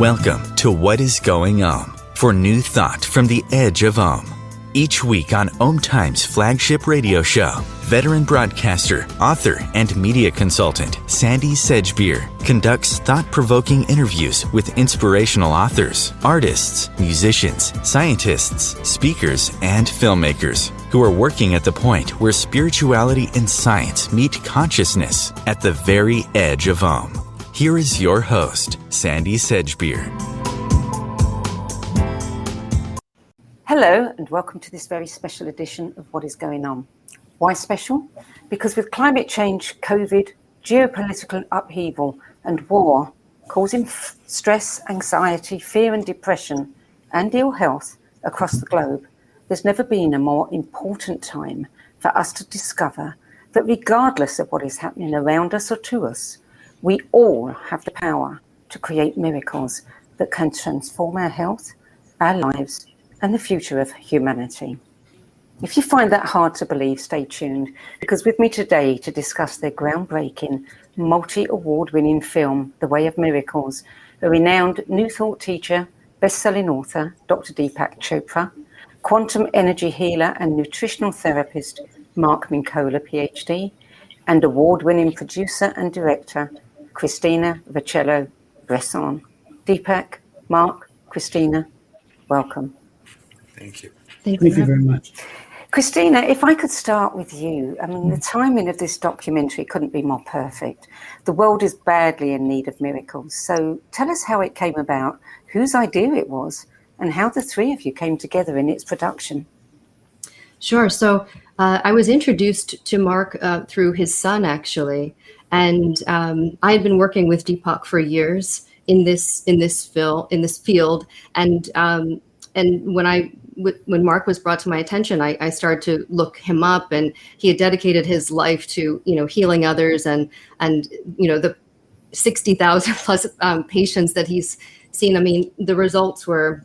Welcome to What is Going On for new thought from the edge of Om. Each week on OMTimes' flagship radio show, veteran broadcaster, author, and media consultant Sandie Sedgbeer conducts thought-provoking interviews with inspirational authors, artists, musicians, scientists, speakers, and filmmakers who are working at the point where spirituality and science meet consciousness at the very edge of Om. Here is your host, Sandie Sedgbeer. Hello and welcome to this very special edition of What is Going On. Why special? Because with climate change, COVID, geopolitical upheaval and war causing stress, anxiety, fear and depression and ill health across the globe, there's never been a more important time for us to discover that regardless of what is happening around us or to us, we all have the power to create miracles that can transform our health, our lives, and the future of humanity. If you find that hard to believe, stay tuned, because with me today to discuss their groundbreaking, multi-award-winning film, The Way of Miracles, a renowned New Thought teacher, best-selling author, Dr. Deepak Chopra, quantum energy healer and nutritional therapist, Mark Mincolla, PhD, and award-winning producer and director, Christina Vircillo Bresson. Deepak, Mark, Christina, welcome. Thank you. Thank you very much. Christina, if I could start with you. I mean, the timing of this documentary couldn't be more perfect. The world is badly in need of miracles. So tell us how it came about, whose idea it was, and how the three of you came together in its production. Sure. So I was introduced to Mark through his son, actually. And I had been working with Deepak for years in this field. And when Mark was brought to my attention, I started to look him up, and he had dedicated his life to, healing others and the 60,000 plus patients that he's seen. I mean, the results were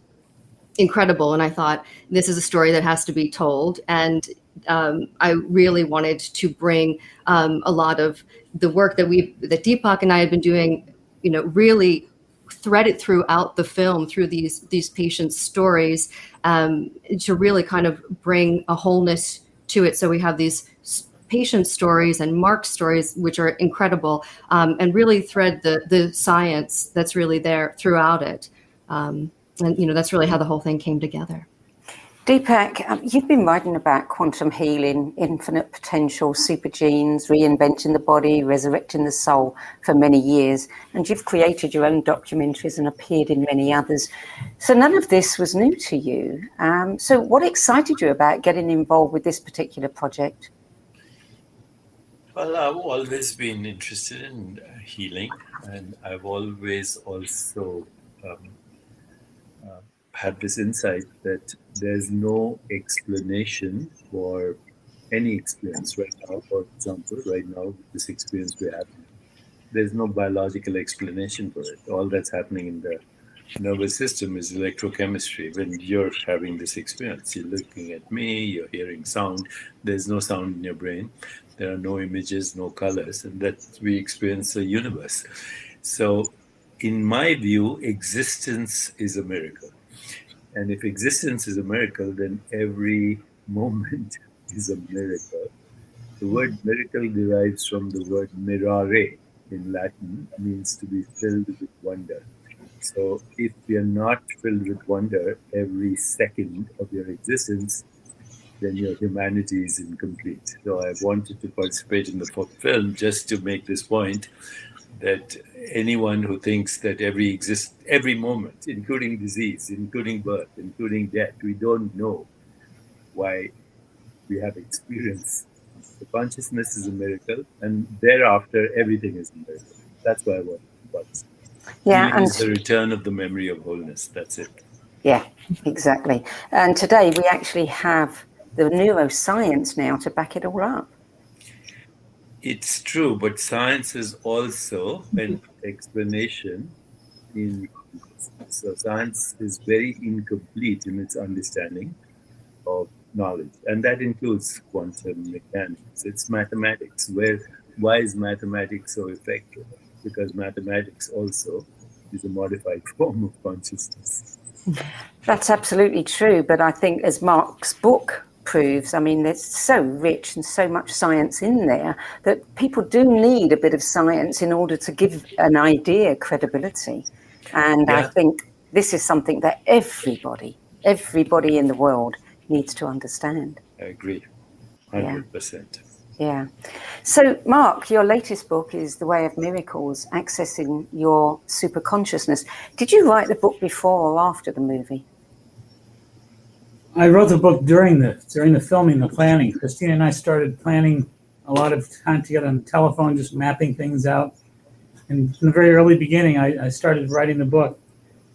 incredible. And I thought, this is a story that has to be told. And I really wanted to bring a lot of the work that Deepak and I had been doing, really threaded throughout the film through these patients' stories to really kind of bring a wholeness to it. So we have these patient stories and Mark's stories, which are incredible, and really thread the science that's really there throughout it. And that's really how the whole thing came together. Deepak, you've been writing about quantum healing, infinite potential, super genes, reinventing the body, resurrecting the soul for many years, and you've created your own documentaries and appeared in many others. So none of this was new to you. So what excited you about getting involved with this particular project? Well, I've always been interested in healing, and I've always also had this insight that there's no explanation for any experience right now. For example, right now, this experience we're having, there's no biological explanation for it. All that's happening in the nervous system is electrochemistry. When you're having this experience, you're looking at me, you're hearing sound, there's no sound in your brain, there are no images, no colors, and that we experience a universe. So in my view, existence is a miracle. And if existence is a miracle, then every moment is a miracle. The word miracle derives from the word mirare in Latin, means to be filled with wonder. So if we are not filled with wonder every second of your existence, then your humanity is incomplete. So I wanted to participate in the film just to make this point, that anyone who thinks that every moment, including disease, including birth, including death, we don't know why we have experience. The consciousness is a miracle, and thereafter everything is a miracle. That's why I want to participate. Yeah, and it's the return of the memory of wholeness. That's it. Yeah, exactly. And today we actually have the neuroscience now to back it all up. It's true, but science is also an explanation in consciousness. So science is very incomplete in its understanding of knowledge, and that includes quantum mechanics. It's mathematics. Why is mathematics so effective? Because mathematics also is a modified form of consciousness. That's absolutely true. But I think, as Mark's book proves, I mean, it's so rich and so much science in there that people do need a bit of science in order to give an idea credibility. And I think this is something that everybody in the world needs to understand. I agree, 100%. Yeah. So, Mark, your latest book is The Way of Miracles, Accessing Your Superconsciousness. Did you write the book before or after the movie? I wrote the book during the filming, the planning. Christina and I started planning a lot of time together on the telephone, just mapping things out. And from the very early beginning, I started writing the book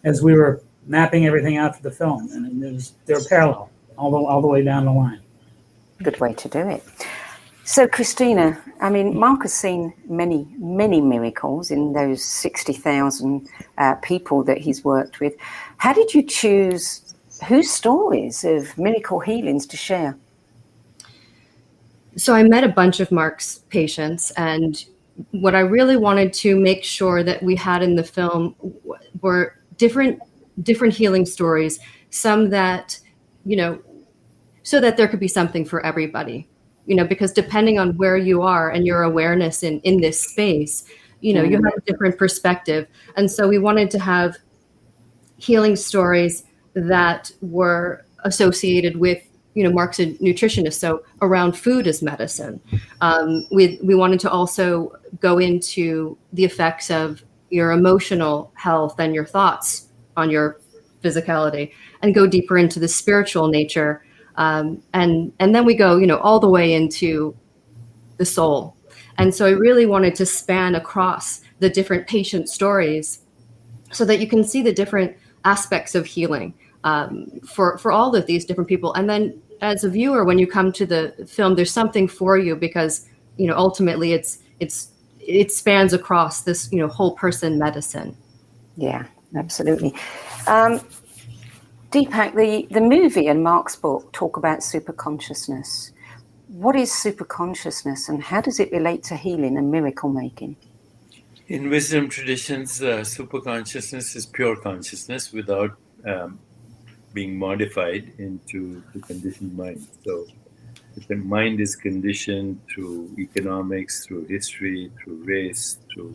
as we were mapping everything out for the film, and they were parallel all the way down the line. Good way to do it. So, Christina, I mean, Mark has seen many, many miracles in those 60,000 people that he's worked with. How did you choose whose stories of miracle healings to share? So I met a bunch of Mark's patients, and what I really wanted to make sure that we had in the film were different healing stories, some that, so that there could be something for everybody. Because depending on where you are and your awareness in this space, you have a different perspective. And so we wanted to have healing stories that were associated with, Mark's a nutritionist, so around food as medicine. We wanted to also go into the effects of your emotional health and your thoughts on your physicality, and go deeper into the spiritual nature. And then we go, all the way into the soul. And so I really wanted to span across the different patient stories so that you can see the different aspects of healing for all of these different people. And then as a viewer, when you come to the film, there's something for you because, ultimately it spans across this, whole person medicine. Yeah, absolutely. Deepak, the movie and Mark's book talk about superconsciousness. What is superconsciousness and how does it relate to healing and miracle making? In wisdom traditions, superconsciousness is pure consciousness without being modified into the conditioned mind. So if the mind is conditioned through economics, through history, through race, through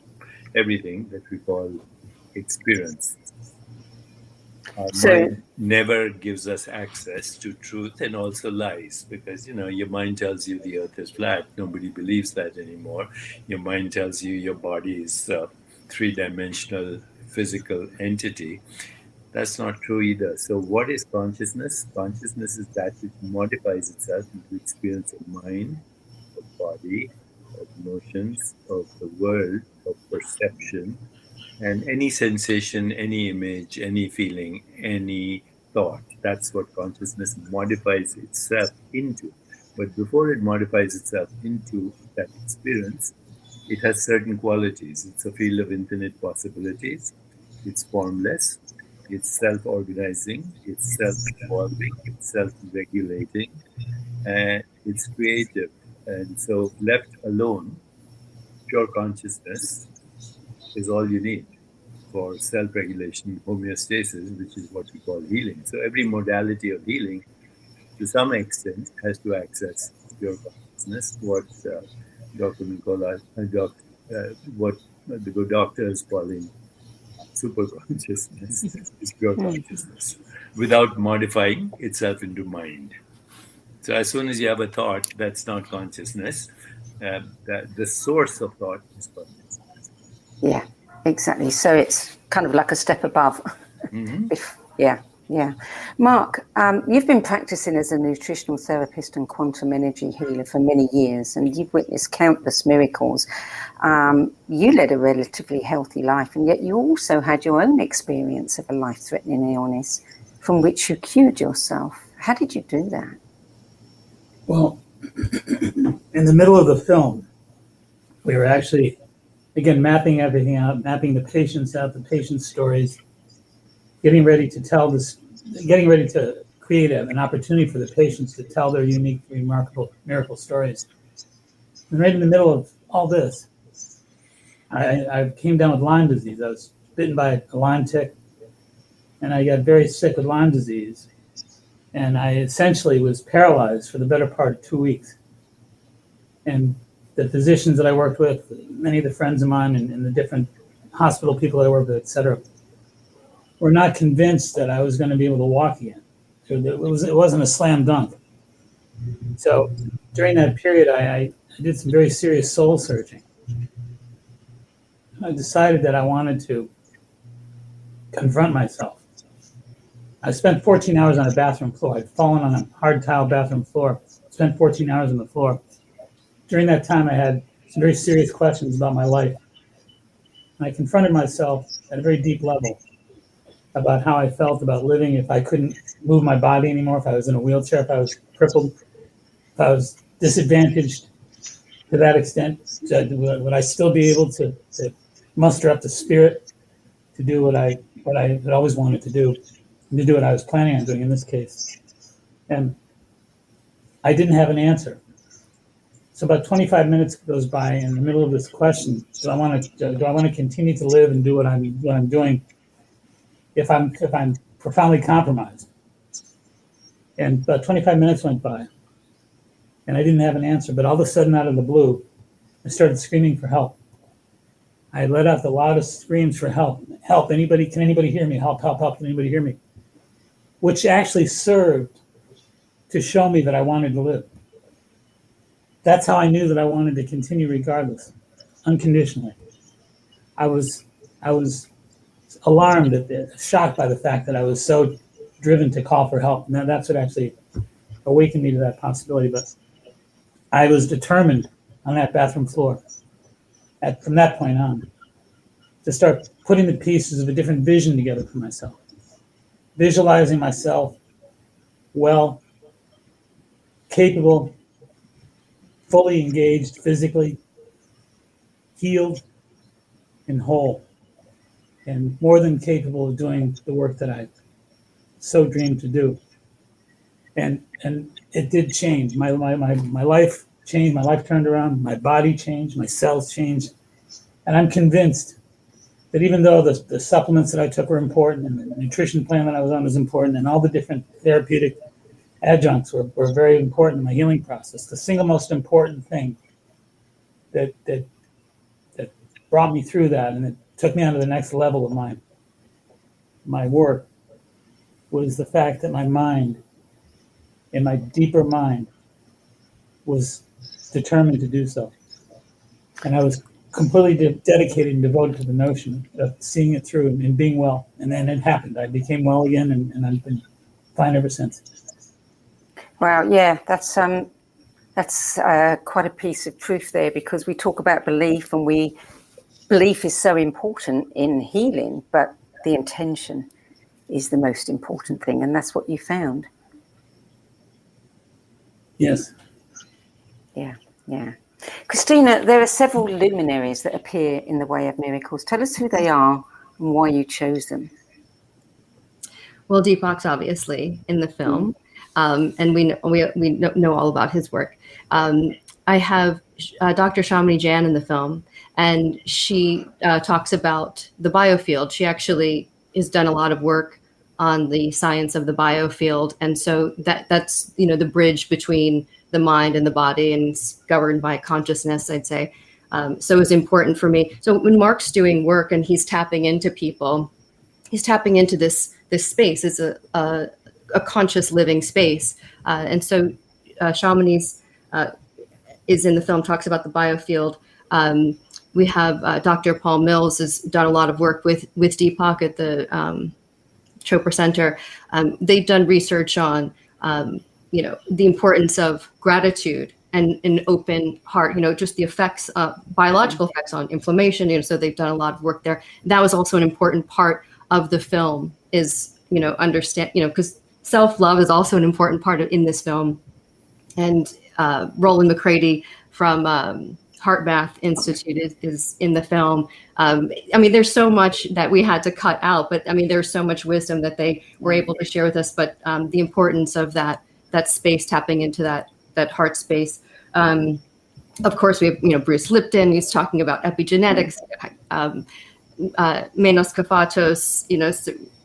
everything that we call experience. Our mind never gives us access to truth and also lies because, your mind tells you the earth is flat. Nobody believes that anymore. Your mind tells you your body is a three-dimensional physical entity. That's not true either. So what is consciousness? Consciousness is that which modifies itself into experience of mind, of body, of emotions, of the world, of perception, and any sensation, any image, any feeling, any thought. That's what consciousness modifies itself into. But before it modifies itself into that experience, it has certain qualities. It's a field of infinite possibilities. It's formless. It's self-organizing. It's self-evolving. It's self-regulating. And it's creative. And so left alone, pure consciousness is all you need for self-regulation, homeostasis, which is what we call healing. So every modality of healing, to some extent, has to access pure consciousness, what Dr. Mincolla, what the good doctor is calling super consciousness, is pure consciousness, without modifying itself into mind. So as soon as you have a thought, that's not consciousness. The source of thought is consciousness. Yeah, exactly. So it's kind of like a step above. Mm-hmm. Yeah. Mark, you've been practicing as a nutritional therapist and quantum energy healer for many years, and you've witnessed countless miracles. You led a relatively healthy life, and yet you also had your own experience of a life-threatening illness from which you cured yourself. How did you do that? Well, in the middle of the film, we were actually, again, mapping everything out, mapping the patients out, the patients' stories, getting ready to create an opportunity for the patients to tell their unique, remarkable miracle stories. And right in the middle of all this, I came down with Lyme disease. I was bitten by a Lyme tick, and I got very sick with Lyme disease. And I essentially was paralyzed for the better part of 2 weeks. And the physicians that I worked with, many of the friends of mine and the different hospital people that I worked with, et cetera, were not convinced that I was going to be able to walk again. So it wasn't a slam dunk. So during that period, I did some very serious soul searching. I decided that I wanted to confront myself. I spent 14 hours on a bathroom floor. I'd fallen on a hard tile bathroom floor, spent 14 hours on the floor. During that time, I had some very serious questions about my life. And I confronted myself at a very deep level about how I felt about living if I couldn't move my body anymore, if I was in a wheelchair, if I was crippled, if I was disadvantaged to that extent. Would I still be able to muster up the spirit to do what I had always wanted to do, and to do what I was planning on doing in this case? And I didn't have an answer. So about 25 minutes goes by in the middle of this question: do I want to continue to live and do what I'm doing if I'm profoundly compromised? And about 25 minutes went by, and I didn't have an answer. But all of a sudden, out of the blue, I started screaming for help. I let out the loudest screams for help. Help! Anybody? Can anybody hear me? Help! Help! Help! Can anybody hear me? Which actually served to show me that I wanted to live. That's how I knew that I wanted to continue regardless, unconditionally. I was alarmed, shocked by the fact that I was so driven to call for help. And that's what actually awakened me to that possibility. But I was determined on that bathroom floor, from that point on, to start putting the pieces of a different vision together for myself, visualizing myself well, capable, fully engaged physically, healed, and whole, and more than capable of doing the work that I so dreamed to do. And it did change. My life changed. My life turned around. My body changed. My cells changed. And I'm convinced that even though the supplements that I took were important, and the nutrition plan that I was on was important, and all the different therapeutic adjuncts were very important in my healing process, the single most important thing that brought me through that, and it took me on to the next level of my work, was the fact that my mind, in my deeper mind, was determined to do so. And I was completely dedicated and devoted to the notion of seeing it through and being well. And then it happened. I became well again, and I've been fine ever since. Wow, yeah, that's quite a piece of truth there, because we talk about belief, and belief is so important in healing, but the intention is the most important thing, and that's what you found. Yes. Yeah. Christina, there are several luminaries that appear in the Way of Miracles. Tell us who they are and why you chose them. Well, Deepak's obviously in the film. And we know all about his work. I have Dr. Shamini Jain in the film, and she talks about the biofield. She actually has done a lot of work on the science of the biofield, and so that's the bridge between the mind and the body, and it's governed by consciousness, I'd say. So it's important for me. So when Mark's doing work and he's tapping into people, he's tapping into this space. It's a conscious living space. And so Shamini's is in the film, talks about the biofield. We have Dr. Paul Mills has done a lot of work with Deepak at the Chopra Center. They've done research on, the importance of gratitude and an open heart, just the effects, biological effects on inflammation. So they've done a lot of work there. That was also an important part of the film is, understand, because self-love is also an important part in this film. And Roland McCraty from Heart Math Institute is in the film. There's so much that we had to cut out, but there's so much wisdom that they were able to share with us. But the importance of that space, tapping into that heart space. Of course, we have Bruce Lipton. He's talking about epigenetics. Menos Kafatos,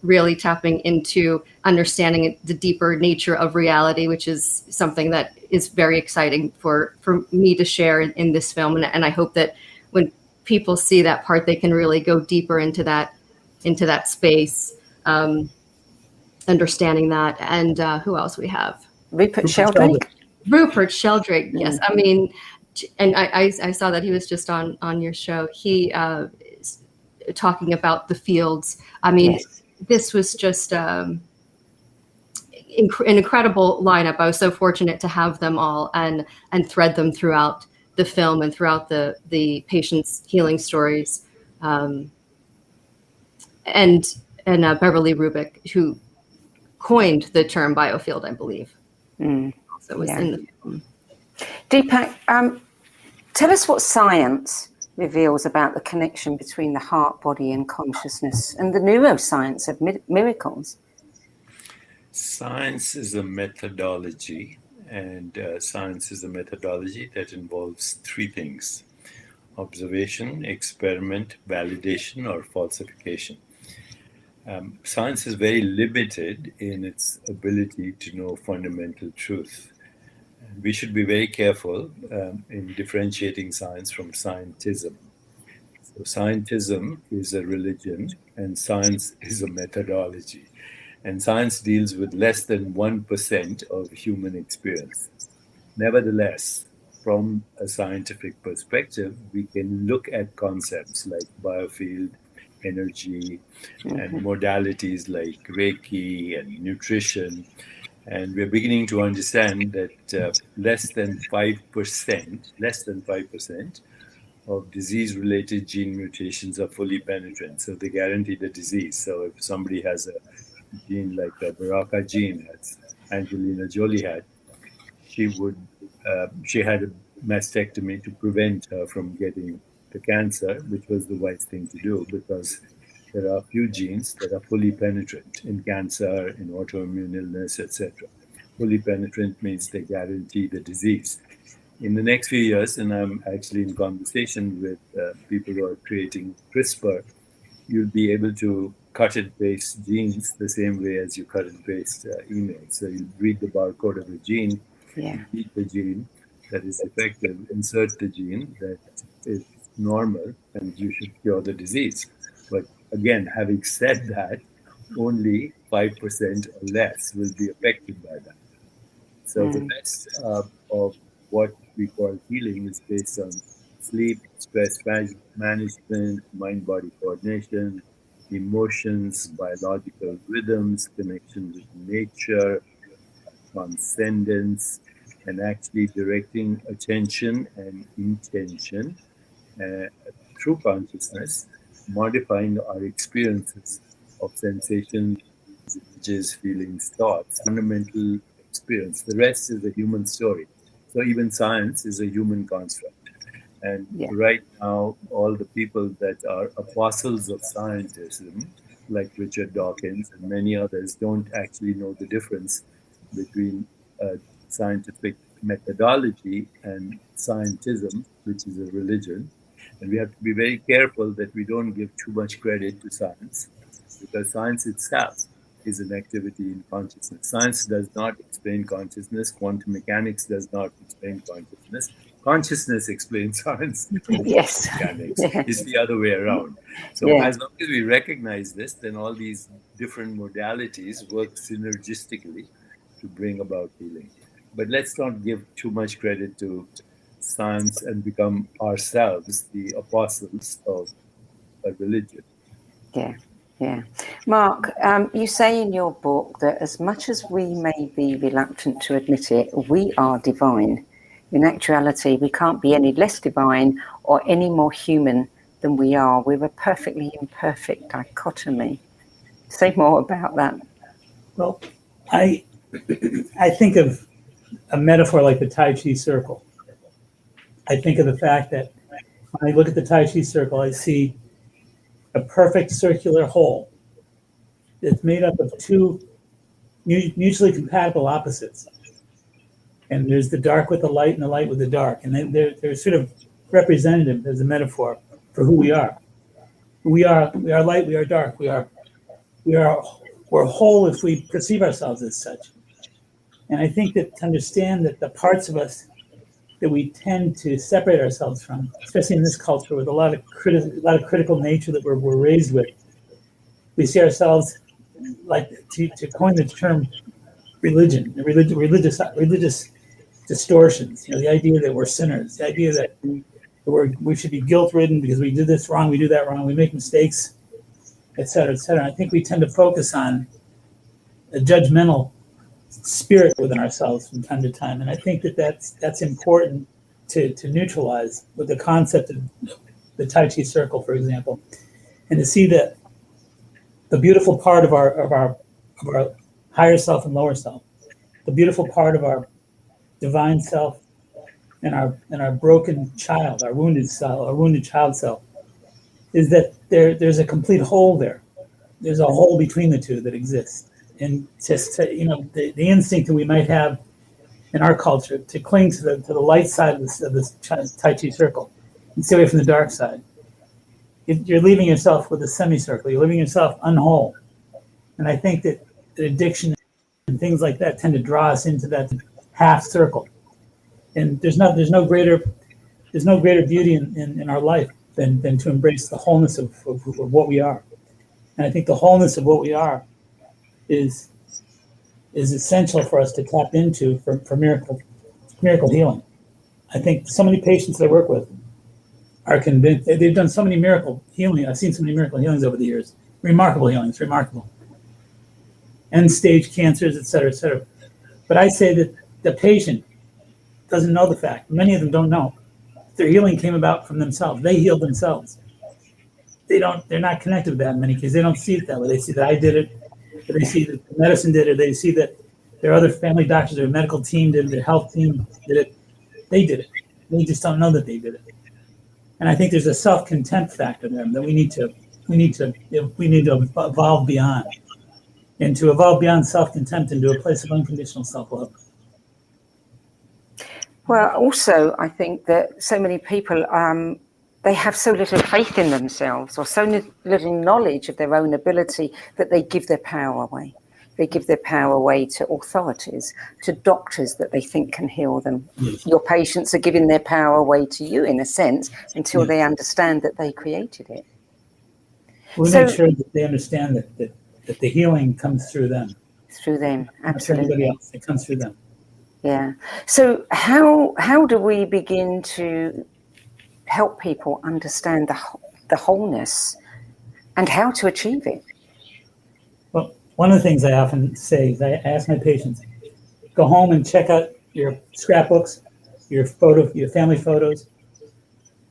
really tapping into understanding the deeper nature of reality, which is something that is very exciting for me to share in this film. And I hope that when people see that part, they can really go deeper into that space, understanding that. And who else we have? Rupert Sheldrake. Rupert Sheldrake, yes. I mean, and I saw that he was just on your show. He talking about the fields. I mean, yes. This was just an incredible lineup. I was so fortunate to have them all and thread them throughout the film and throughout the patients' healing stories. And Beverly Rubik, who coined the term biofield, I believe. So it was in the film. Deepak, tell us what science reveals about the connection between the heart, body, and consciousness, and the neuroscience of miracles. Science is a methodology, and science is a methodology that involves three things: observation, experiment, validation, or falsification. Science is very limited in its ability to know fundamental truth. We should be very careful in differentiating science from scientism. So scientism is a religion and science is a methodology. And science deals with less than 1% of human experience. Nevertheless, from a scientific perspective, we can look at concepts like biofield, energy, and modalities like Reiki and nutrition. And we're beginning to understand that less than 5% of disease-related gene mutations are fully penetrant. So they guarantee the disease. So if somebody has a gene like the BRCA gene, as Angelina Jolie had, she had a mastectomy to prevent her from getting the cancer, which was the wise thing to do, because there are a few genes that are fully penetrant in cancer, in autoimmune illness, etc. Fully penetrant means they guarantee the disease. In the next few years, and I'm actually in conversation with people who are creating CRISPR, you'll be able to cut and paste genes the same way as you cut and paste emails. So you read the barcode of the gene, read the gene that is effective, insert the gene that is normal, and you should cure the disease. But again, having said that, only 5% or less will be affected by that. So the rest of what we call healing is based on sleep, stress management, mind-body coordination, emotions, biological rhythms, connection with nature, transcendence, and actually directing attention and intention through consciousness, modifying our experiences of sensations, images, feelings, thoughts, fundamental experience. The rest is a human story. So even science is a human construct. And right now, all the people that are apostles of scientism, like Richard Dawkins and many others, don't actually know the difference between scientific methodology and scientism, which is a religion. And we have to be very careful that we don't give too much credit to science, because science itself is an activity in consciousness. Science does not explain consciousness. Quantum mechanics does not explain consciousness. Consciousness explains science. Yes. Mechanics. It's the other way around. So as long as we recognize this, then all these different modalities work synergistically to bring about healing. But let's not give too much credit to science and become ourselves the apostles of a religion. Yeah. Mark, you say in your book that as much as we may be reluctant to admit it, we are divine. In actuality, we can't be any less divine or any more human than we are. We're a perfectly imperfect dichotomy. Say more about that. Well, I think of a metaphor like the Tai Chi circle. I think of the fact that when I look at the Tai Chi circle, I see a perfect circular whole that's made up of two mutually compatible opposites. And there's the dark with the light and the light with the dark. And they're sort of representative as a metaphor for who we are. We are light, we are dark, we're whole if we perceive ourselves as such. And I think that to understand that the parts of us that we tend to separate ourselves from, especially in this culture with a lot of critical nature that we're raised with, we see ourselves, like to coin the term religion, religious distortions. The idea that we're sinners, the idea that we should be guilt-ridden because we did this wrong, we do that wrong, we make mistakes, et cetera, et cetera. I think we tend to focus on a judgmental spirit within ourselves from time to time, and I think that that's important to neutralize with the concept of the Tai Chi circle, for example, and to see that the beautiful part of our higher self and lower self, the beautiful part of our divine self and our broken child, our wounded child self, is that there's a complete hole there. There's a hole between the two that exists. And just the instinct that we might have in our culture to cling to the light side of this Tai Chi circle and stay away from the dark side. You're leaving yourself with a semicircle. You're leaving yourself unwhole. And I think that addiction and things like that tend to draw us into that half circle. And there's no greater beauty in our life than to embrace the wholeness of what we are. And I think the wholeness of what we are is essential for us to tap into for miracle healing. I think so many patients that I work with are convinced. They've done so many miracle healing. I've seen so many miracle healings over the years. Remarkable healings, remarkable. End-stage cancers, et cetera, et cetera. But I say that the patient doesn't know the fact. Many of them don't know. Their healing came about from themselves. They healed themselves. They're not connected with that in many cases. They don't see it that way. They see that I did it, or they see that the medicine did it, they see that their other family doctors, their medical team did it, their health team did it. They did it. They just don't know that they did it. And I think there's a self-contempt factor there that we need to evolve beyond. And to evolve beyond self-contempt into a place of unconditional self-love. Well, also, I think that so many people, they have so little faith in themselves or so little knowledge of their own ability that they give their power away. They give their power away to authorities, to doctors that they think can heal them. Yes. Your patients are giving their power away to you, in a sense, until they understand that they created it. We make sure that they understand that the healing comes through them. Through them, absolutely. Not anybody else. It comes through them. Yeah. So how do we begin to help people understand the wholeness and how to achieve it? Well, one of the things I often say is I ask my patients, go home and check out your scrapbooks, your family photos.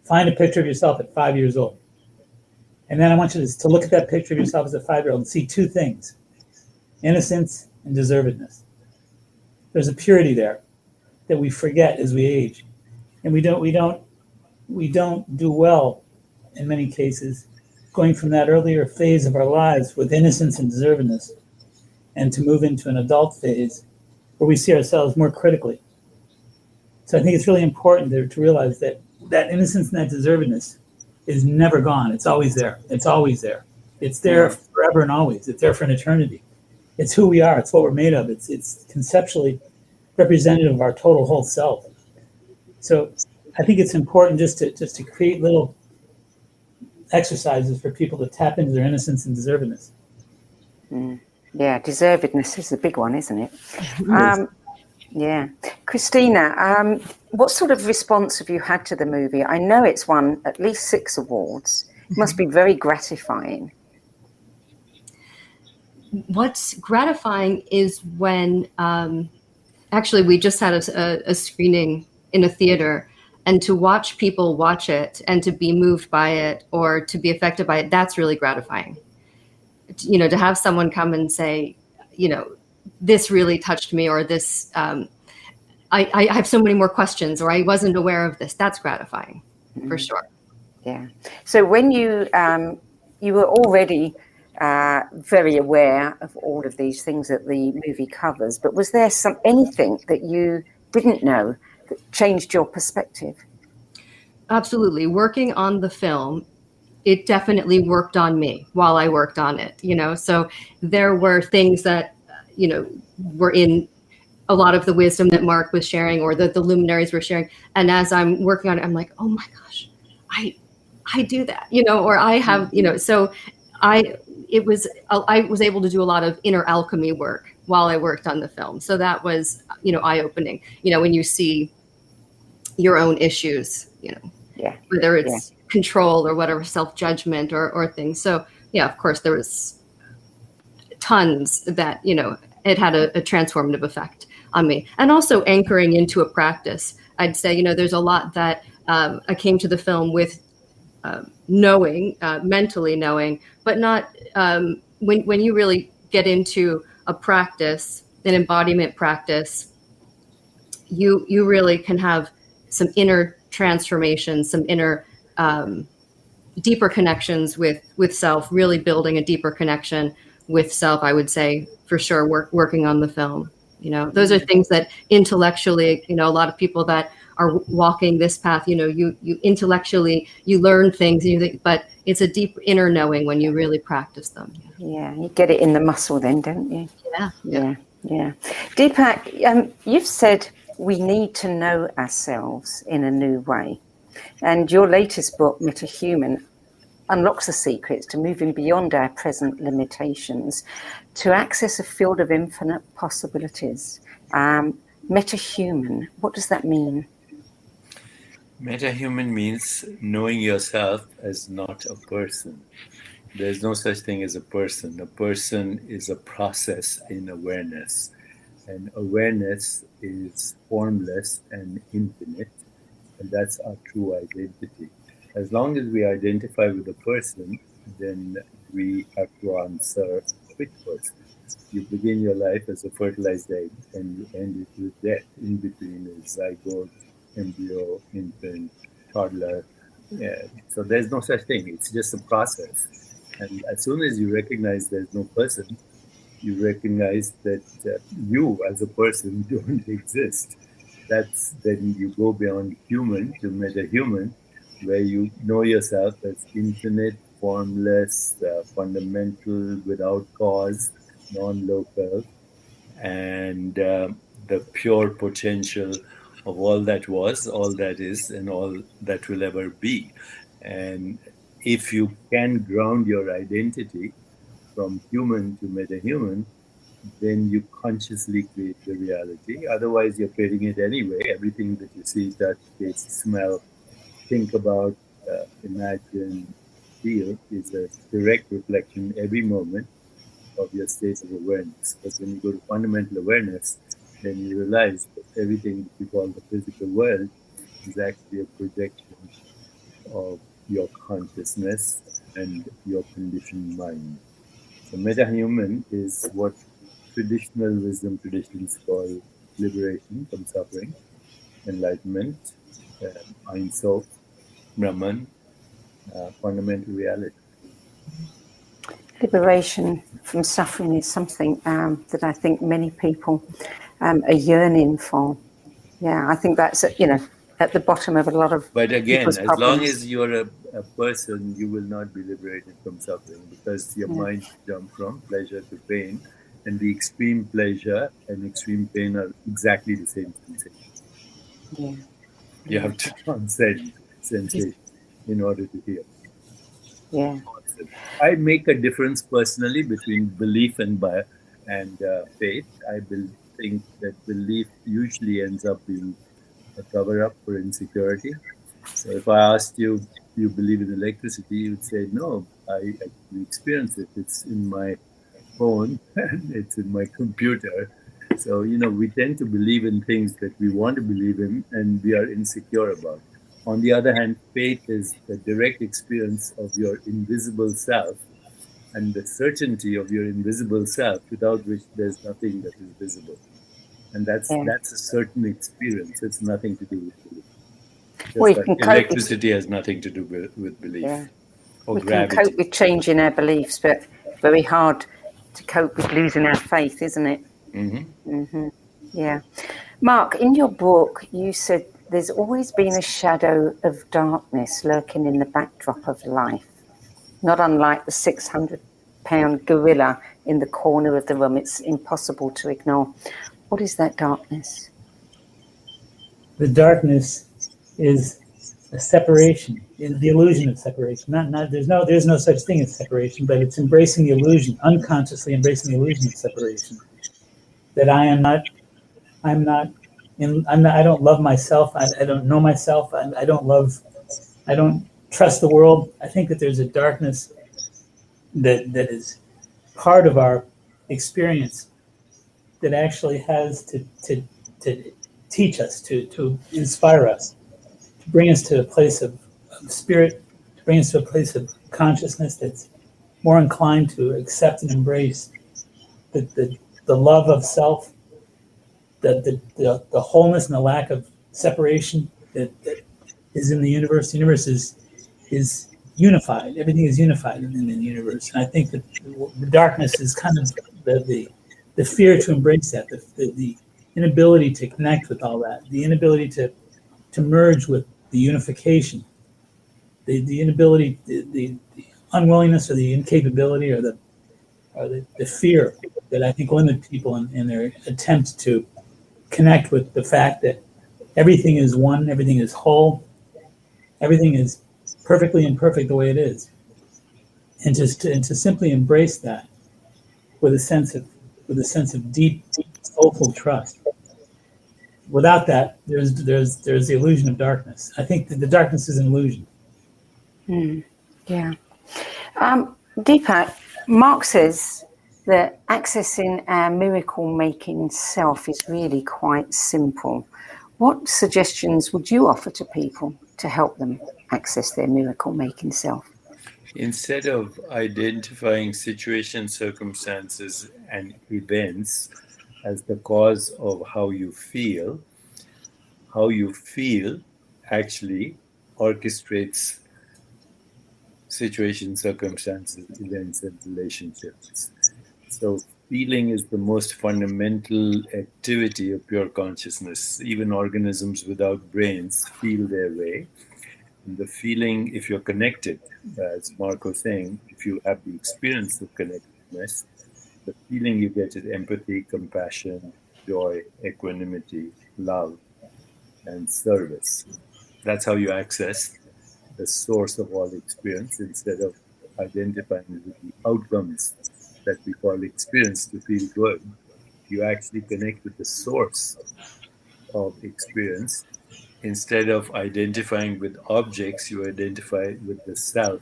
Find a picture of yourself at 5 years old. And then I want you to look at that picture of yourself as a 5-year-old and see two things: innocence and deservedness. There's a purity there that we forget as we age, and we don't do well in many cases going from that earlier phase of our lives with innocence and deservedness, and to move into an adult phase where we see ourselves more critically. So I think it's really important to realize that innocence and that deservedness is never gone. It's always there. It's always there. It's there forever and always. It's there for an eternity. It's who we are. It's what we're made of. It's conceptually representative of our total whole self. So I think it's important just to create little exercises for people to tap into their innocence and deservedness. Yeah, deservedness is the big one, isn't it? Yeah. Christina, what sort of response have you had to the movie? I know it's won at least 6 awards. It must be very gratifying. What's gratifying is when, actually we just had a screening in a theater, and to watch people watch it and to be moved by it or to be affected by it, that's really gratifying. To have someone come and say, this really touched me, or this, I have so many more questions, or I wasn't aware of this. That's gratifying, for sure. Yeah. So when you were already very aware of all of these things that the movie covers, but was there anything that you didn't know that changed your perspective? Absolutely. Working on the film, it definitely worked on me while I worked on it, so there were things that, were in a lot of the wisdom that Mark was sharing, or that the luminaries were sharing. And as I'm working on it, I'm like, oh my gosh, I do that, or I have, so I was able to do a lot of inner alchemy work while I worked on the film. So that was, eye-opening, when you see your own issues, whether it's control or whatever, self-judgment or things. So yeah, of course there was tons that, it had a transformative effect on me. And also anchoring into a practice. I'd say, there's a lot that I came to the film with knowing, mentally knowing, but not when you really get into a practice, an embodiment practice, you really can have some inner transformation, some inner deeper connections with self, really building a deeper connection with self, I would say, for sure, working on the film. Those are things that intellectually, a lot of people that are walking this path, you intellectually, you learn things, but it's a deep inner knowing when you really practice them. Yeah, you get it in the muscle then, don't you? Yeah. Deepak, you've said we need to know ourselves in a new way. And your latest book, Metahuman, unlocks the secrets to moving beyond our present limitations to access a field of infinite possibilities. Metahuman, what does that mean? Metahuman means knowing yourself as not a person. There's no such thing as a person. A person is a process in awareness. And awareness is formless and infinite. And that's our true identity. As long as we identify with a person, then we have to answer which person. You begin your life as a fertilized egg and you end it with death. In between is zygote, embryo, infant, toddler. Yeah. So there's no such thing. It's just a process. And as soon as you recognize there's no person, you recognize that you as a person don't exist. Then you go beyond human to metahuman, where you know yourself as infinite, formless, fundamental, without cause, non-local, and the pure potential of all that was, all that is, and all that will ever be. And if you can ground your identity from human to metahuman, then you consciously create the reality. Otherwise, you're creating it anyway. Everything that you see, touch, taste, smell, think about, imagine, feel is a direct reflection every moment of your state of awareness. Because when you go to fundamental awareness, then you realize that everything that we call the physical world is actually a projection of your consciousness and your conditioned mind. So metahuman is what traditional wisdom traditions call liberation from suffering, enlightenment, Ein Sof, Brahman, fundamental reality. Liberation from suffering is something that I think many people are yearning for. Yeah, I think that's, at the bottom of a lot of But again, people's as problems. long as you're a person, you will not be liberated from suffering, because your mind jumps from pleasure to pain, and the extreme pleasure and extreme pain are exactly the same sensation. Yeah. You have to transcend sensation in order to heal. Yeah. I make a difference personally between belief and faith. I think that belief usually ends up being a cover-up for insecurity. So if I asked you, do you believe in electricity? You would say, no, I actually experience it. It's in my phone and it's in my computer. So, we tend to believe in things that we want to believe in and we are insecure about. On the other hand, faith is the direct experience of your invisible self and the certainty of your invisible self, without which there's nothing that is visible. And that's a certain experience. It's nothing to do with belief. Just like electricity has nothing to do with belief or gravity. We can cope with changing our beliefs, but very hard to cope with losing our faith, isn't it? Mm-hmm. Mm-hmm. Yeah. Mark, in your book, you said there's always been a shadow of darkness lurking in the backdrop of life. not unlike the 600-pound gorilla in the corner of the room. It's impossible to ignore. What is that darkness? The darkness is a separation, the illusion of separation. There's no such thing as separation, but it's embracing the illusion, unconsciously embracing the illusion of separation. That I don't love myself. I don't know myself. I don't trust the world. I think that there's a darkness that is part of our experience that actually has to teach us, to inspire us, to bring us to a place of spirit, to bring us to a place of consciousness that's more inclined to accept and embrace the love of self, the wholeness and the lack of separation that is in the universe. The universe is unified. Everything is unified in the universe. And I think that the darkness is kind of the fear to embrace that, the inability to connect with all that, the inability to merge with the unification, the inability, the unwillingness or the incapability or the fear that I think limit people in their attempt to connect with the fact that everything is one, everything is whole, everything is perfectly imperfect the way it is, and to simply embrace that with a sense of deep, soulful trust. Without that, there's the illusion of darkness. I think that the darkness is an illusion. Yeah. Deepak, Mark says that accessing our miracle-making self is really quite simple. What suggestions would you offer to people to help them access their miracle-making self? Instead of identifying situations, circumstances, and events as the cause of how you feel actually orchestrates situations, circumstances, events, and relationships. So feeling is the most fundamental activity of pure consciousness. Even organisms without brains feel their way. And the feeling, if you're connected, as Mark was saying, if you have the experience of connectedness, the feeling you get is empathy, compassion, joy, equanimity, love, and service. That's how you access the source of all experience instead of identifying with the outcomes that we call experience to feel good. You actually connect with the source of experience. Instead of identifying with objects, you identify with the self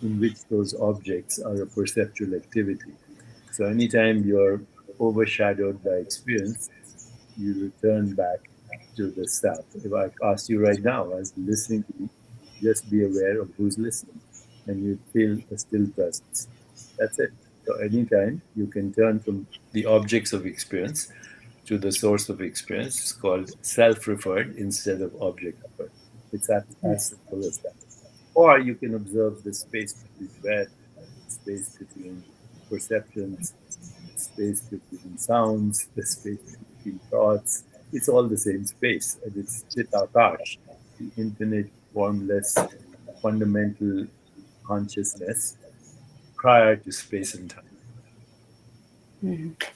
in which those objects are a perceptual activity. So anytime you're overshadowed by experience, you return back to the self. If I asked you right now, as listening to you, just be aware of who's listening, and you feel a still presence. That's it. So anytime you can turn from the objects of experience to the source of experience. It's called self-referred instead of object-referred. It's as simple as that. Or you can observe the space between breath, space between perceptions, space between sounds, the space between thoughts. It's all the same space, and it's Chit Akash, the infinite, formless, fundamental consciousness prior to space and time.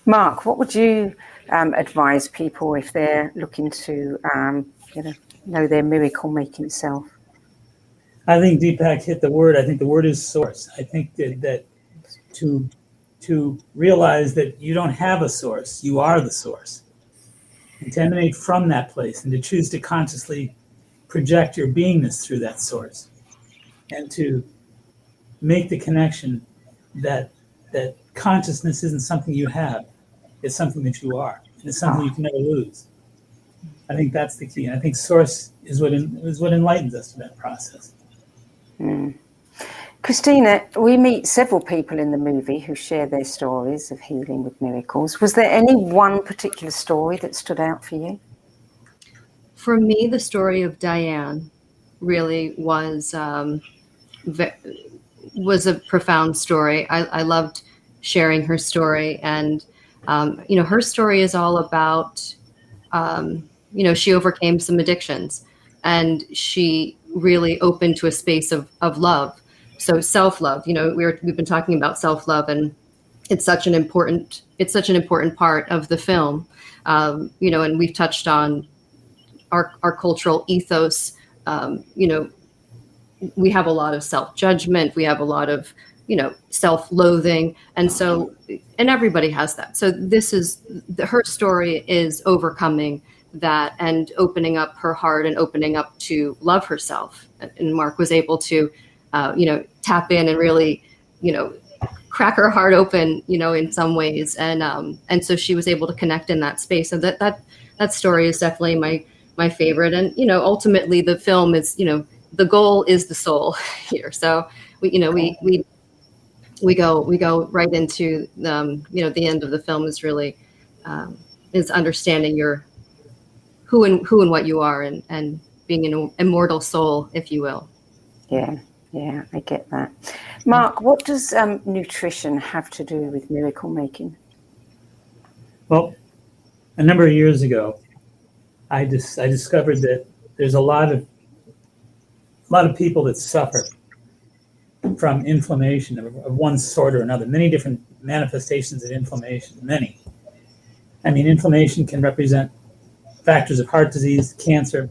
Mark, what would you advise people if they're looking to know their miracle-making self? I think Deepak hit the word. I think the word is source. I think that to realize that you don't have a source, you are the source, and to emanate from that place, and to choose to consciously project your beingness through that source, and to make the connection that consciousness isn't something you have, it's something that you are, and it's something you can never lose. I think that's the key. And I think source is what enlightens us to that process. Christina, we meet several people in the movie who share their stories of healing with miracles. Was there any one particular story that stood out for you? For me, the story of Diane really was a profound story. I loved sharing her story, and her story is all about she overcame some addictions, and she really opened to a space of love. So self-love, we've been talking about self-love, and it's such an important part of the film. And we've touched on our cultural ethos. We have a lot of self-judgment. We have a lot of, self-loathing. And everybody has that. So her story is overcoming that and opening up her heart and opening up to love herself. And Mark was able to, tap in and really, crack her heart open, in some ways. And so she was able to connect in that space. So that story is definitely my favorite. And, ultimately the film is, the goal is the soul here. So we go right into the end of the film is really is understanding your who and what you are and being an immortal soul, if you will. Yeah, I get that. Mark, what does nutrition have to do with miracle making? Well, a number of years ago, I discovered that there's a lot of people that suffer from inflammation of one sort or another, many different manifestations of inflammation, many. I mean, inflammation can represent factors of heart disease, cancer,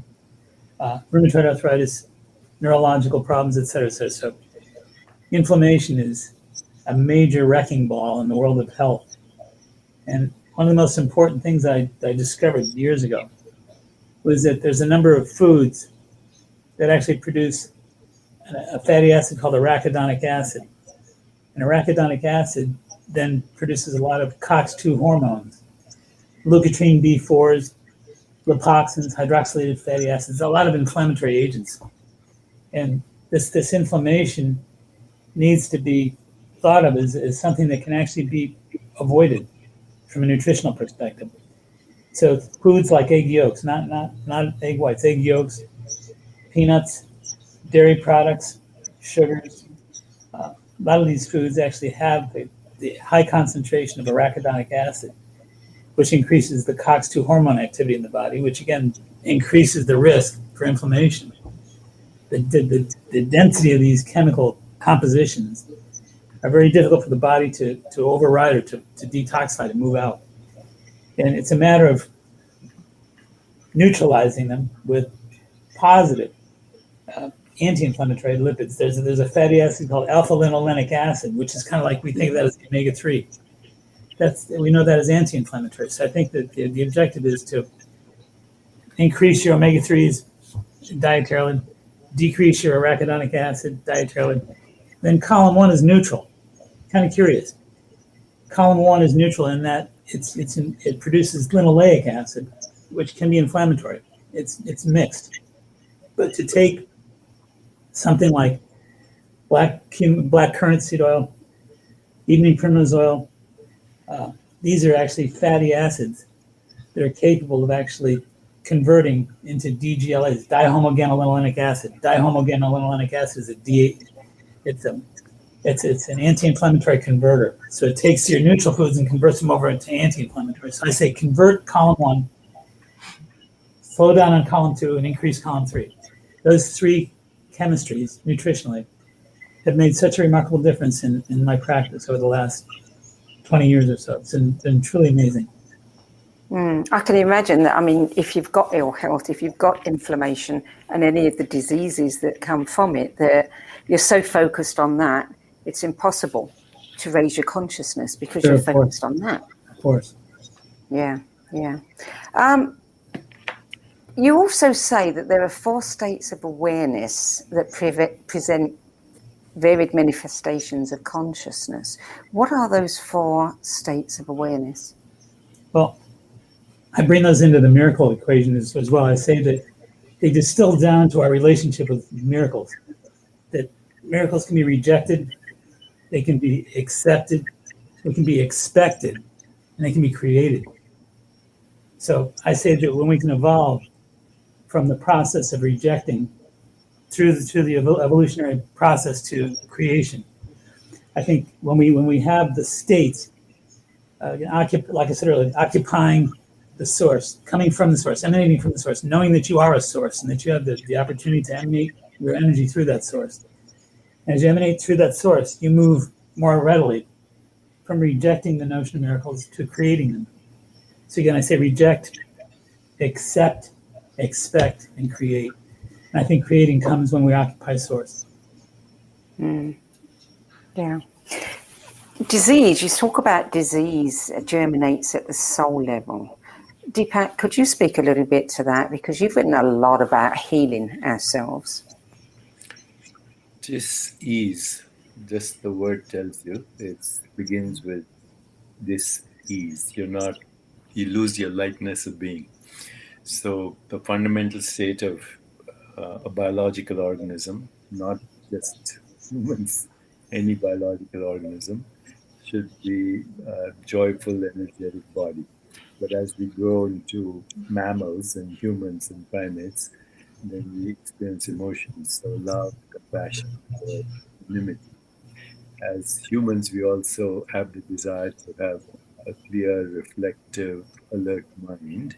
rheumatoid arthritis, neurological problems, et cetera, et cetera. So inflammation is a major wrecking ball in the world of health. And one of the most important things I discovered years ago was that there's a number of foods that actually produce a fatty acid called arachidonic acid. And arachidonic acid then produces a lot of COX-2 hormones, leukotriene B4s, lipoxins, hydroxylated fatty acids, a lot of inflammatory agents. And this inflammation needs to be thought of as something that can actually be avoided from a nutritional perspective. So foods like egg yolks, not egg whites, egg yolks, peanuts, dairy products, sugars. A lot of these foods actually have the high concentration of arachidonic acid, which increases the COX-2 hormone activity in the body, which again increases the risk for inflammation. The density of these chemical compositions are very difficult for the body to override or to detoxify, to move out. And it's a matter of neutralizing them with positive anti-inflammatory lipids. There's a fatty acid called alpha-linolenic acid, which is kind of like we think of that as omega-3. We know that as anti-inflammatory. So I think that the objective is to increase your omega-3s dietarily, decrease your arachidonic acid dietarily. Then column 1 is neutral. Kind of curious. Column 1 is neutral in that it produces linoleic acid, which can be inflammatory. It's mixed. But to take something like black currant seed oil, evening primrose oil, these are actually fatty acids that are capable of actually converting into DGLAs, dihomoganolinolenic acid. Dihomoganolinolenic acid is a D8. It's an anti-inflammatory converter. So it takes your neutral foods and converts them over into anti-inflammatory. So I say convert column 1, slow down on column 2, and increase column 3. Those 3 chemistries, nutritionally, have made such a remarkable difference in my practice over the last 20 years or so. It's been truly amazing. I can imagine that. I mean, if you've got ill health, if you've got inflammation and any of the diseases that come from it, that you're so focused on that, it's impossible to raise your consciousness because you're focused on that. Of course. Yeah. You also say that there are 4 states of awareness that present varied manifestations of consciousness. What are those 4 states of awareness? Well, I bring those into the miracle equation as well. I say that they distill down to our relationship with miracles, that miracles can be rejected, they can be accepted, they can be expected, and they can be created. So I say that when we can evolve from the process of rejecting through the evolutionary process to creation, I think when we have the states, like I said earlier, occupying the source, coming from the source, emanating from the source, knowing that you are a source and that you have the opportunity to emanate your energy through that source. As you emanate through that source, you move more readily from rejecting the notion of miracles to creating them. So again, I say reject, accept, expect, and create. And I think creating comes when we occupy source. Yeah. Disease, you talk about disease germinates at the soul level. Deepak, could you speak a little bit to that? Because you've written a lot about healing ourselves. Dis-ease, just the word tells you, it begins with this ease. You lose your lightness of being. So the fundamental state of a biological organism, not just humans, any biological organism, should be a joyful, energetic body. But as we grow into mammals and humans and primates, then we experience emotions, so love, compassion, or equanimity. As humans, we also have the desire to have a clear, reflective, alert mind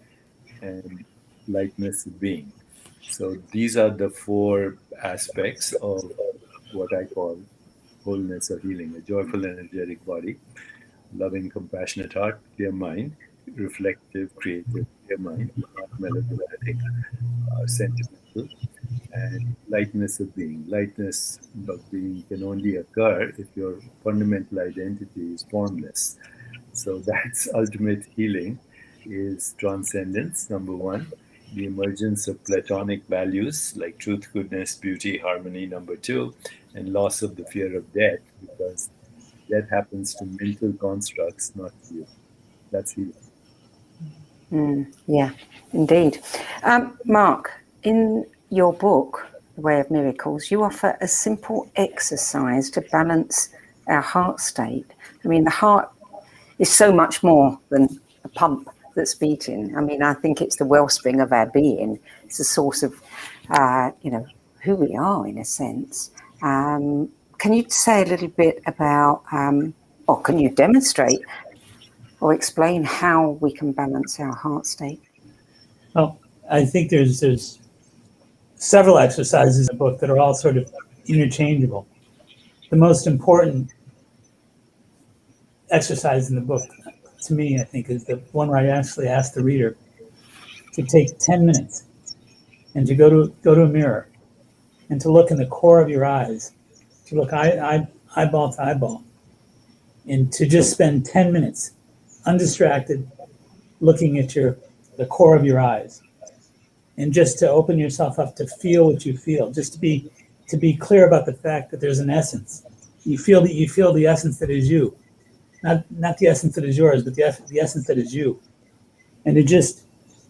and lightness of being. So these are the four aspects of what I call wholeness or healing: a joyful, energetic body, loving, compassionate heart, clear mind, reflective, creative, clear mind, not melodramatic, sentimental, and lightness of being. Lightness of being can only occur if your fundamental identity is formless. So that's ultimate healing, is transcendence, number one. The emergence of platonic values like truth, goodness, beauty, harmony, number two, and loss of the fear of death, because death happens to mental constructs, not to you. That's healing. Yeah, indeed. Mark, in your book, The Way of Miracles, you offer a simple exercise to balance our heart state. I mean, the heart is so much more than a pump that's beating. I mean, I think it's the wellspring of our being. It's the source of, who we are, in a sense. Can you say a little bit about, or can you demonstrate or explain how we can balance our heart state? Well, I think there's several exercises in the book that are all sort of interchangeable. The most important exercise in the book, to me, I think, is the one where I actually ask the reader to take 10 minutes and to go to a mirror and to look in the core of your eyes, to look eyeball to eyeball, and to just spend 10 minutes undistracted looking at the core of your eyes, and just to open yourself up to feel what you feel, just to be clear about the fact that there's an essence. You feel the essence that is you, not the essence that is yours, but the essence that is you, and to just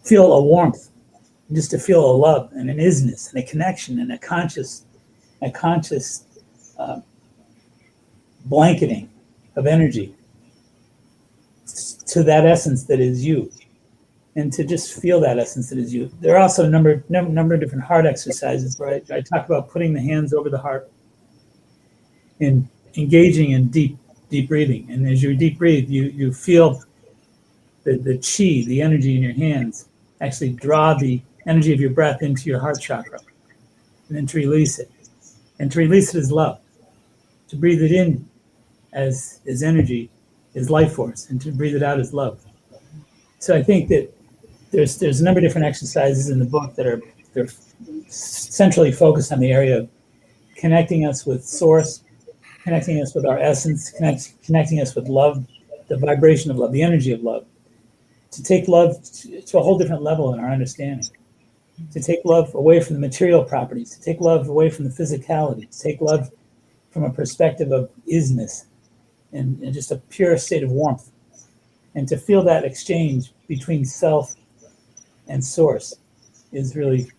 feel a warmth, just to feel a love and an isness and a connection and a conscious blanketing of energy to that essence that is you, and to just feel that essence that is you. There are also a number of different heart exercises where I talk about putting the hands over the heart and engaging in deep breathing. And as you deep breathe, you feel the chi, the energy in your hands, actually draw the energy of your breath into your heart chakra, and then to release it. And to release it is love. To breathe it in as energy is life force, and to breathe it out as love. So I think that there's a number of different exercises in the book that they're centrally focused on the area of connecting us with source, connecting us with our essence, connecting us with love, the vibration of love, the energy of love, to take love to a whole different level in our understanding, to take love away from the material properties, to take love away from the physicality, to take love from a perspective of isness and just a pure state of warmth, and to feel that exchange between self and source is really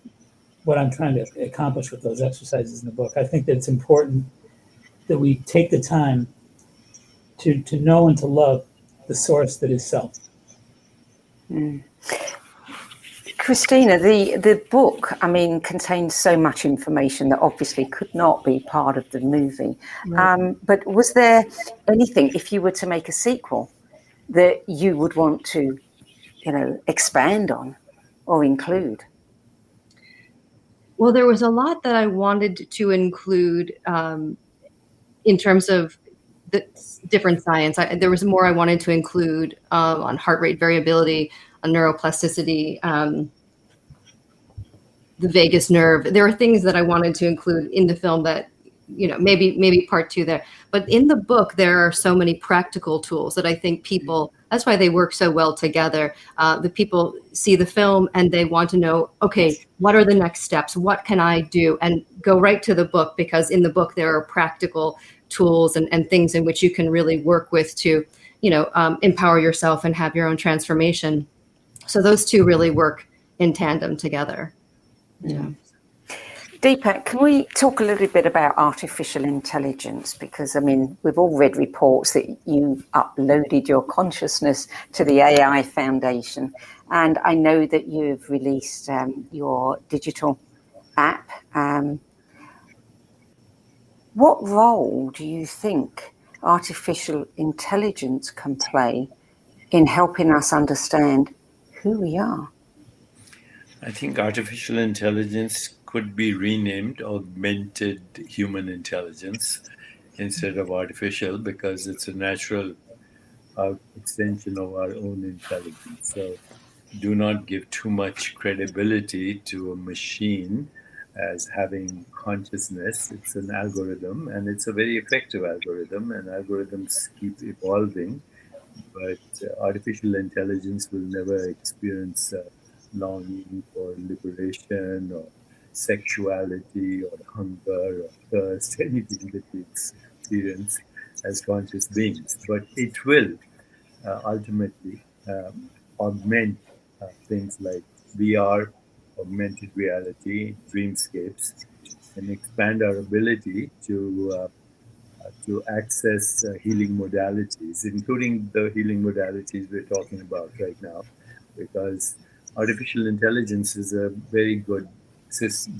what I'm trying to accomplish with those exercises in the book. I think that it's important that we take the time to know and to love the source that is self. Christina, the book, I mean, contains so much information that obviously could not be part of the movie. Right. But was there anything, if you were to make a sequel, that you would want to, expand on or include? Well, there was a lot that I wanted to include in terms of the different science. There was more I wanted to include on heart rate variability, on neuroplasticity, the vagus nerve. There are things that I wanted to include in the film that, maybe part 2 there. But in the book, there are so many practical tools that I think people, that's why they work so well together. The people see the film and they want to know, okay, what are the next steps? What can I do? And go right to the book, because in the book, there are practical tools and things in which you can really work with to, empower yourself and have your own transformation. So those two really work in tandem together. Yeah. Deepak, can we talk a little bit about artificial intelligence? Because, we've all read reports that you've uploaded your consciousness to the AI Foundation. And I know that you've released your digital app. What role do you think artificial intelligence can play in helping us understand who we are? I think artificial intelligence could be renamed augmented human intelligence instead of artificial, because it's a natural extension of our own intelligence. So do not give too much credibility to a machine as having consciousness. It's an algorithm, and it's a very effective algorithm, and algorithms keep evolving, but artificial intelligence will never experience longing or liberation or sexuality or hunger or thirst, anything that we experience as conscious beings. But it will ultimately augment things like VR, augmented reality, dreamscapes, and expand our ability to access healing modalities, including the healing modalities we're talking about right now, because artificial intelligence is a very good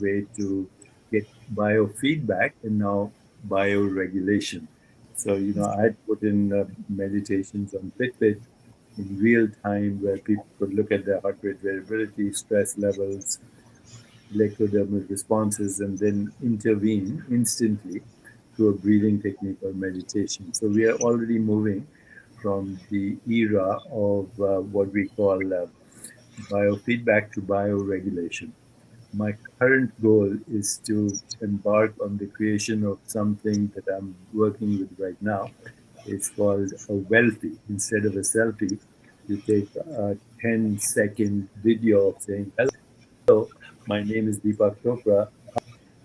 way to get biofeedback and now bioregulation. So, I had put in meditations on Fitbit in real time where people could look at their heart rate variability, stress levels, electrodermal responses, and then intervene instantly through a breathing technique or meditation. So we are already moving from the era of what we call biofeedback to bioregulation. My current goal is to embark on the creation of something that I'm working with right now. It's called a Wellfie. Instead of a selfie, you take a 10-second video of saying, hello, my name is Deepak Chopra,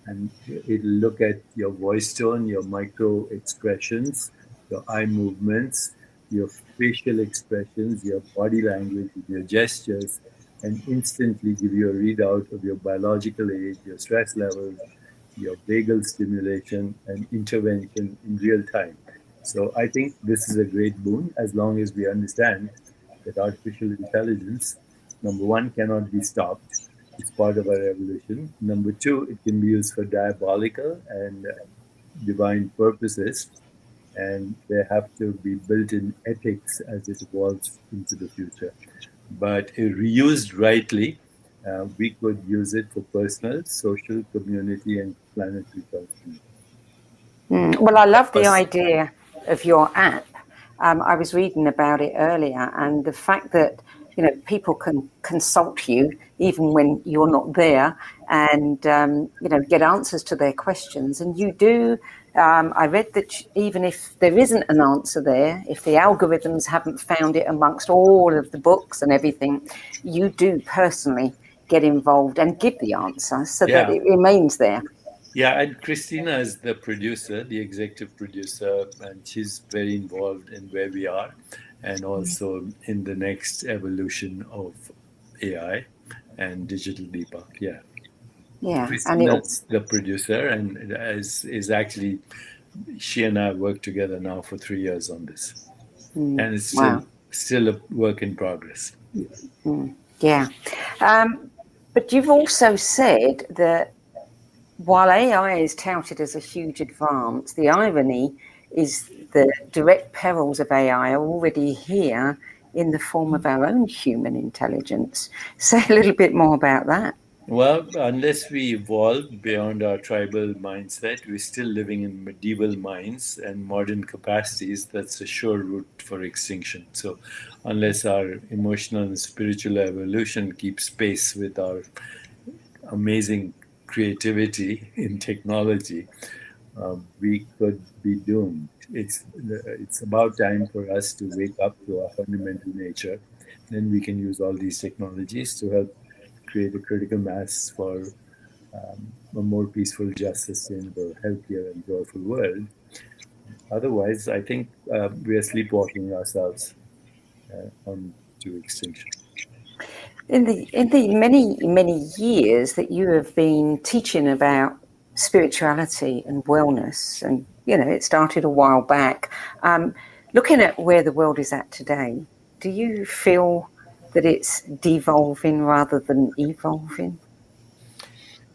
and it'll look at your voice tone, your micro expressions, your eye movements, your facial expressions, your body language, your gestures, and instantly give you a readout of your biological age, your stress levels, your vagal stimulation, and intervention in real time. So I think this is a great boon, as long as we understand that artificial intelligence, number one, cannot be stopped. It's part of our evolution. Number two, it can be used for diabolical and divine purposes, and they have to be built-in ethics as it evolves into the future. But if reused rightly, we could use it for personal, social, community, and planetary transformation. Well, I love the idea of your app. I was reading about it earlier, and the fact that people can consult you even when you're not there, and get answers to their questions. And you do. I read that even if there isn't an answer there, if the algorithms haven't found it amongst all of the books and everything, you do personally get involved and give the answer so that it remains there. Yeah, and Christina is the producer, the executive producer, and she's very involved in where we are and also in the next evolution of AI and digital Deepak. Yeah. Yeah. Christina's the producer, and is actually, she and I have worked together now for 3 years on this. And it's still a work in progress. Yeah. But you've also said that while AI is touted as a huge advance, the irony is the direct perils of AI are already here in the form of our own human intelligence. Say a little bit more about that. Well, unless we evolve beyond our tribal mindset, we're still living in medieval minds and modern capacities. That's a sure route for extinction. So, unless our emotional and spiritual evolution keeps pace with our amazing creativity in technology, we could be doomed. It's about time for us to wake up to our fundamental nature. Then we can use all these technologies to help create a critical mass for a more peaceful, just, sustainable, healthier, and joyful world. Otherwise, I think we are sleepwalking ourselves on to extinction. In the many years that you have been teaching about spirituality and wellness, and it started a while back, looking at where the world is at today, do you feel that it's devolving rather than evolving?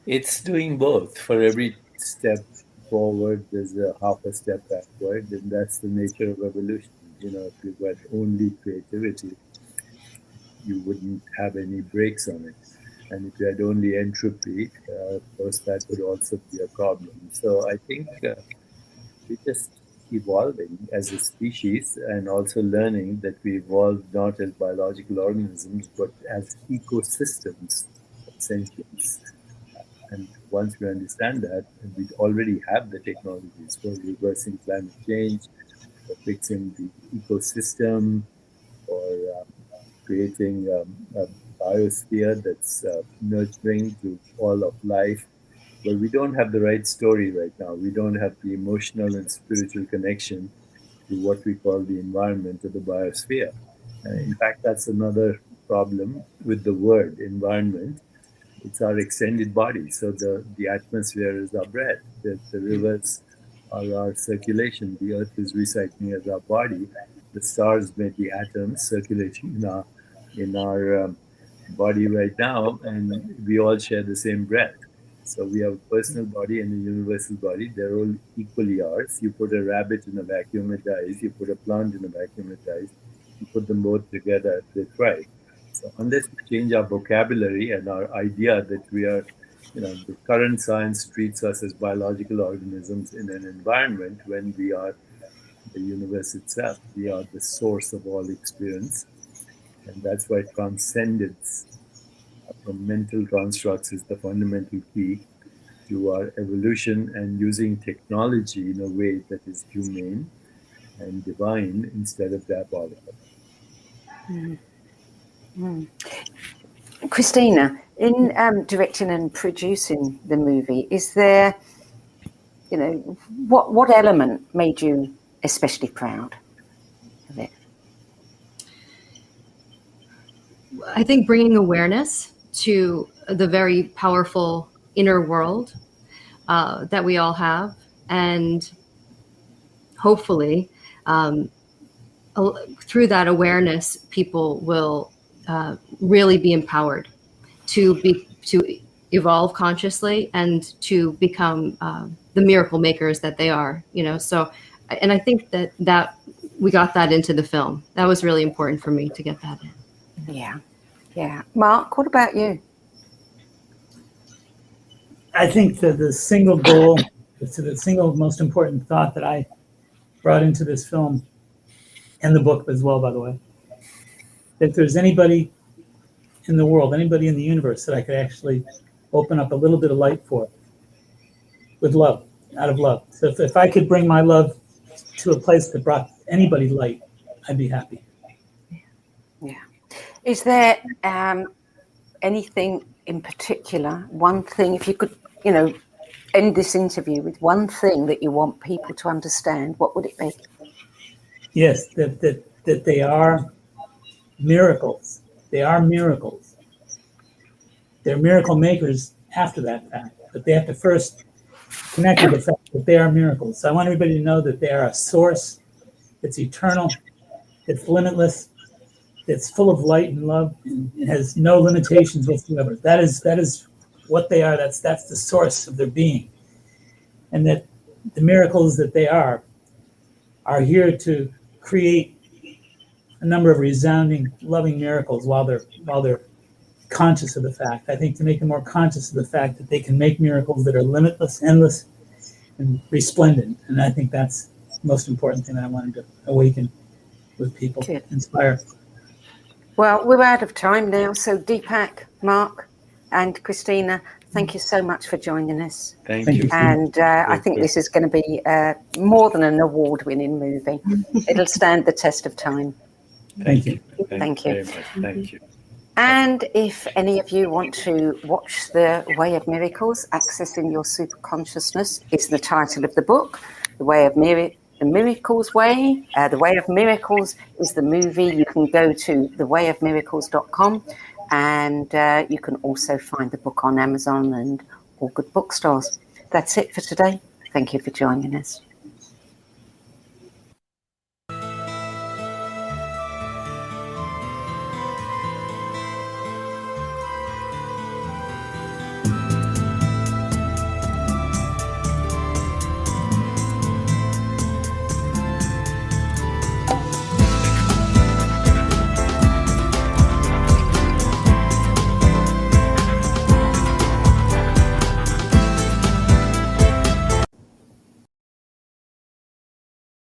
It's doing both. For every step forward, there's a half a step backward, and that's the nature of evolution. If you had only creativity, you wouldn't have any brakes on it. And if you had only entropy, of course, that would also be a problem. So I think we're just evolving as a species and also learning that we evolved not as biological organisms, but as ecosystems of sentience. And once we understand that, and we already have the technologies for reversing climate change, for fixing the ecosystem, for creating a biosphere that's nurturing to all of life. But we don't have the right story right now. We don't have the emotional and spiritual connection to what we call the environment or the biosphere. In fact, that's another problem with the word environment. It's our extended body. So the atmosphere is our breath. The rivers are our circulation. The earth is recycling as our body. The stars may be atoms circulating in our body right now, and we all share the same breath. So we have a personal body and a universal body. They're all equally ours. You put a rabbit in a vacuum, it dies. You put a plant in a vacuum, it dies. You put them both together, they thrive. So unless we change our vocabulary and our idea that we are, the current science treats us as biological organisms in an environment when we are the universe itself. We are the source of all experience. And that's why transcendence from mental constructs is the fundamental key to our evolution, and using technology in a way that is humane and divine instead of diabolical. Christina, in directing and producing the movie, is there, what element made you especially proud of it? I think bringing awareness to the very powerful inner world that we all have, and hopefully through that awareness, people will really be empowered to evolve consciously and to become the miracle makers that they are. So, and I think that we got that into the film. That was really important for me to get that in. Yeah. Mark, what about you? I think that the single goal, the single most important thought that I brought into this film, and the book as well, by the way, that if there's anybody in the world, anybody in the universe that I could actually open up a little bit of light for, with love, out of love. So if I could bring my love to a place that brought anybody light, I'd be happy. Yeah. Is there anything in particular, one thing, if you could, end this interview with one thing that you want people to understand, what would it be? Yes, that they are miracles. They are miracles. They're miracle makers after that fact, but they have to first connect with the fact that they are miracles. So I want everybody to know that they are a source. It's eternal. It's limitless. It's full of light and love, and it has no limitations whatsoever. That is what they are. That's the source of their being, and that the miracles that they are here to create a number of resounding, loving miracles while they're conscious of the fact. I think to make them more conscious of the fact that they can make miracles that are limitless, endless, and resplendent. And I think that's the most important thing that I wanted to awaken with people, Good. Inspire. Well, we're out of time now. So Deepak, Mark, and Christina, thank you so much for joining us. Thank Thank you. you. And I think this is going to be more than an award-winning movie. It'll stand the test of time. Thank you. Thank you. Very much. Thank you. And if any of you want to watch The Way of Miracles, Accessing Your Superconsciousness is the title of the book. The Way of Miracles Way. The Way of Miracles is the movie. You can go to thewayofmiracles.com, and you can also find the book on Amazon and all good bookstores. That's it for today. Thank you for joining us.